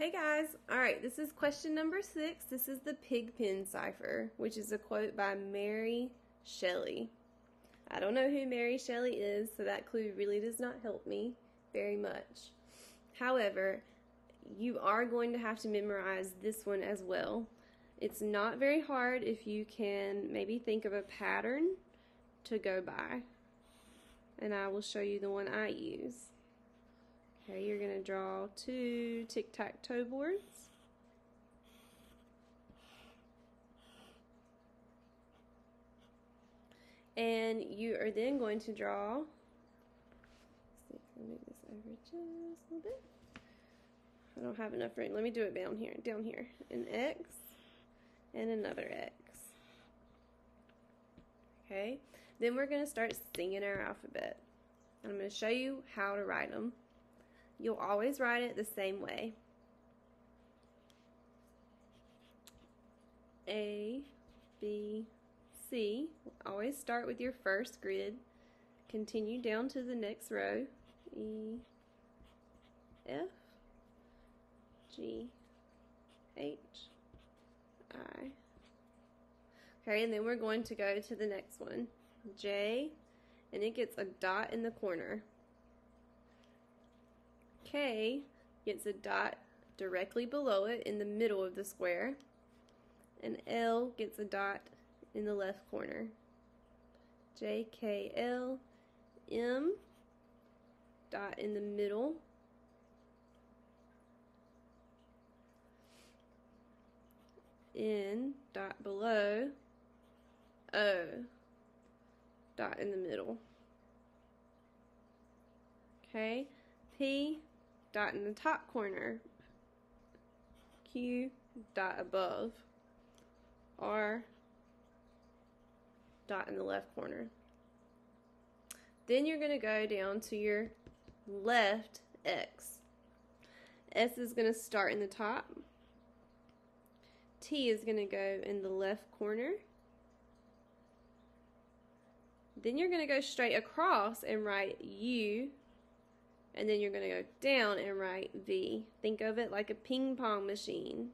Hey guys, alright, this is question number 6. This is the PigPen Cipher, which is a quote by Mary Shelley. I don't know who Mary Shelley is, so that clue really does not help me very much. However, you are going to have to memorize this one as well. It's not very hard if you can maybe think of a pattern to go by. And I will show you the one I use. Okay, you're going to draw 2 tic-tac-toe boards. And you are then going to draw, let's see if I can move this over just a little bit. I don't have enough room. Let me do it down here. An X and another X. Okay, then we're going to start singing our alphabet. I'm going to show you how to write them. You'll always write it the same way. A, B, C. Always start with your first grid. Continue down to the next row. E, F, G, H, I. Okay, and then we're going to go to the next one. J, and it gets a dot in the corner. K gets a dot directly below it in the middle of the square, and L gets a dot in the left corner. J, K, L, M, dot in the middle, N, dot below, O, dot in the middle. Okay, P, dot in the top corner, Q, dot above, R, dot in the left corner. Then you're going to go down to your left X. S is going to start in the top. T is going to go in the left corner. Then you're going to go straight across and write U. And then you're going to go down and write V. Think of it like a ping pong machine.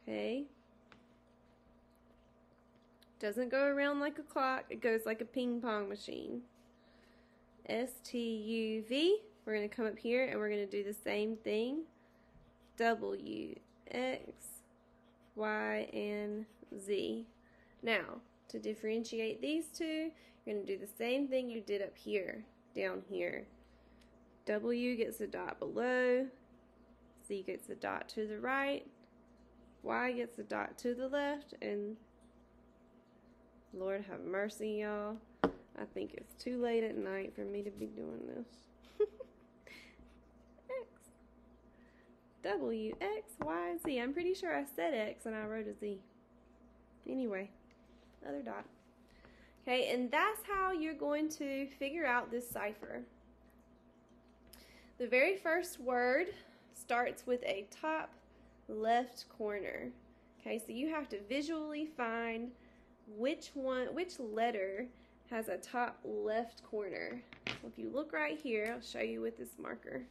Okay? Doesn't go around like a clock. It goes like a ping pong machine. S-T-U-V. We're going to come up here and we're going to do the same thing. W, X, Y, and Z. Now, to differentiate these two, you're going to do the same thing you did up here, down here. W gets a dot below, Z gets a dot to the right, Y gets a dot to the left, and Lord have mercy, y'all. I think it's too late at night for me to be doing this. X, W, X, Y, Z. I'm pretty sure I said X and I wrote a Z. Anyway, other dot. Okay, and that's how you're going to figure out this cipher. The very first word starts with a top left corner. Okay, so you have to visually find which letter has a top left corner. So if you look right here, I'll show you with this marker.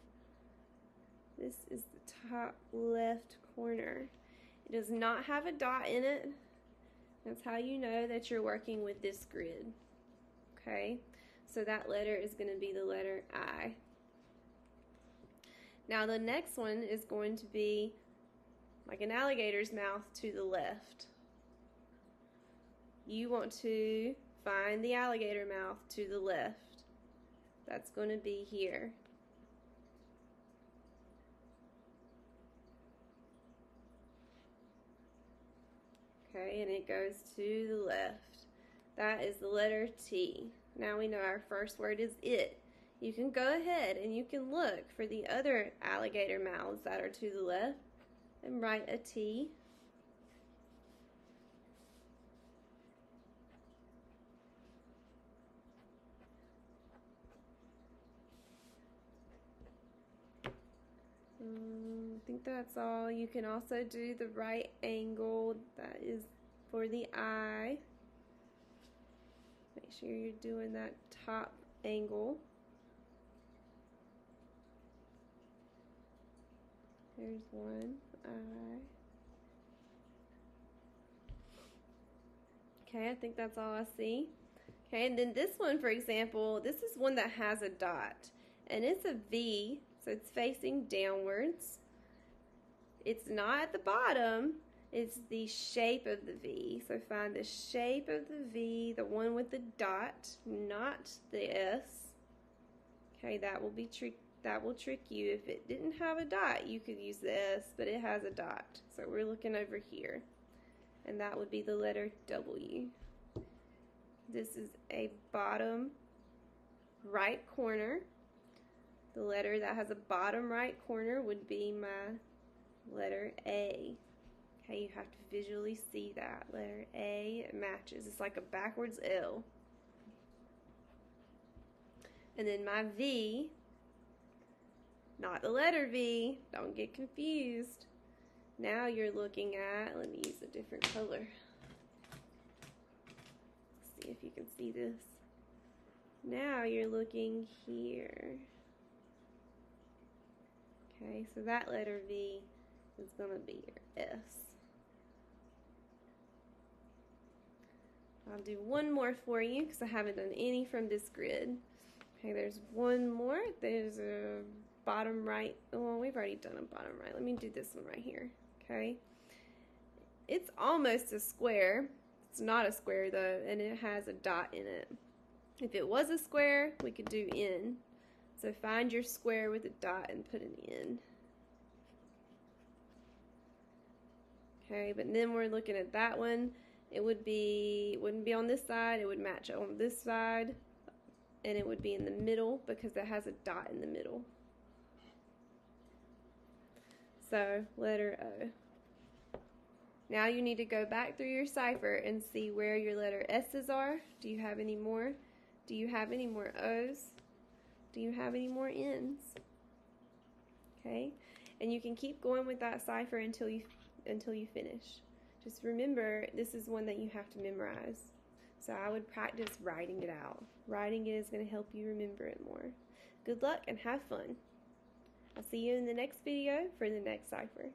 This is the top left corner. It does not have a dot in it. That's how you know that you're working with this grid. Okay, so that letter is going to be the letter I. Now the next one is going to be like an alligator's mouth to the left. You want to find the alligator mouth to the left. That's going to be here. Okay, and it goes to the left. That is the letter T. Now we know our first word is it. You can go ahead and you can look for the other alligator mouths that are to the left and write a T. I think that's all. You can also do the right angle. That is for the I. Make sure you're doing that top angle. There's one I. Okay, I think that's all I see. Okay, and then this one, for example, this is one that has a dot. And it's a V, so it's facing downwards. It's not at the bottom, it's the shape of the V. So find the shape of the V, the one with the dot, not the S. Okay, that will trick you. If it didn't have a dot, you could use the S, but it has a dot. So we're looking over here. And that would be the letter W. This is a bottom right corner. The letter that has a bottom right corner would be my letter A. Okay, you have to visually see that. Letter A, it matches. It's like a backwards L. And then my V, not the letter V, don't get confused. Now you're looking at, let me use a different color. Let's see if you can see this. Now you're looking here. Okay, so that letter V is going to be your S. I'll do one more for you because I haven't done any from this grid. Okay, there's one more. There's a bottom right. Well, we've already done a bottom right. Let me do this one right here. Okay. It's almost a square. It's not a square though, and it has a dot in it. If it was a square, we could do N. So find your square with a dot and put an N. Okay, but then we're looking at that one. It wouldn't be on this side, it would match on this side, and it would be in the middle because it has a dot in the middle. So, letter O. Now you need to go back through your cipher and see where your letter S's are. Do you have any more? Do you have any more O's? Do you have any more N's? Okay, and you can keep going with that cipher until you finish. Just remember, this is one that you have to memorize. So I would practice writing it out. Writing it is going to help you remember it more. Good luck and have fun. I'll see you in the next video for the next cipher.